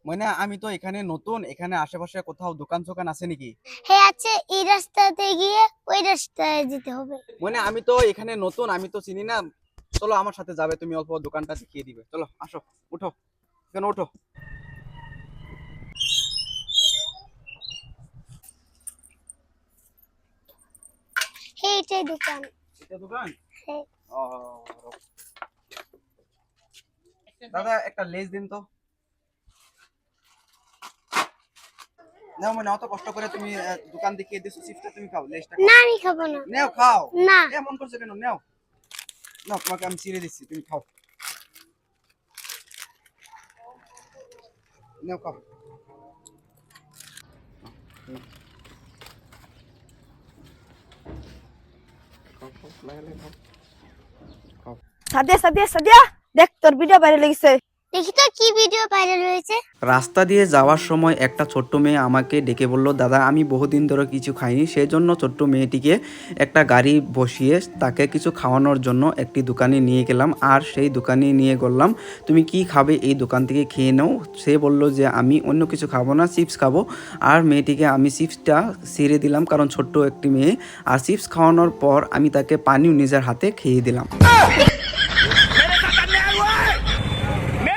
মানে আমি তো এখানে নতুন, এখানে আশেপাশে কোথাও দোকান আছে নাকি? হ্যাঁ আছে, এই রাস্তাতে গিয়ে ওই রাস্তায় যেতে হবে। মানে আমি তো এখানে নতুন, আমি তো চিনি না। চলো আমার সাথে যাবে, তুমি অল্প দোকানটা দেখিয়ে দিবে। চলো আসো, উঠো, এখানে উঠো। হ্যাঁ এটাই দোকান। এটা দোকান? হ্যাঁ। ও, দাদা একটা লেজ দিন তো। নাও মানে অত কষ্ট করে তুমি দোকান দেখিয়ে দিছো, চিপসটা তুমি খাও, লেজটা না খাও। আমি খাবো না। নেও খাও। না। এমন করছো কেন? নেও, নাও, তোমাকে আমি ছিঁড়ে দিচ্ছি, তুমি খাও। নেও খাও। খাও, খাও, লাগালে খাও। খাও। সাদিয়া সাদিয়া সাদিয়া, দেখ তোর ভিডিও ভাইরাল হয়েছে। দেখি তো কি ভিডিও ভাইরাল হয়েছে। রাস্তা দিয়ে যাওয়ার সময় একটা ছোট্ট মেয়ে আমাকে ডেকে বলল, দাদা আমি বহুদিন ধরে কিছু খাইনি, সেই জন্য ছোট্ট মেয়েটিকে একটা গাড়ি বসিয়ে তাকে কিছু খাওয়ানোর জন্য একটি দোকানে নিয়ে গেলাম। আর সেই দোকানে নিয়ে গেলাম, তুমি কি খাবে এই দোকান থেকে খেয়ে নাও। সে বলল যে আমি অন্য কিছু খাবো না, চিপস খাবো। আর মেয়েটিকে আমি চিপসটা ছেড়ে দিলাম, কারণ ছোট্ট একটি মেয়ে। আর চিপস খাওয়ানোর পর আমি তাকে পানিও নিজের হাতে খেয়ে দিলাম।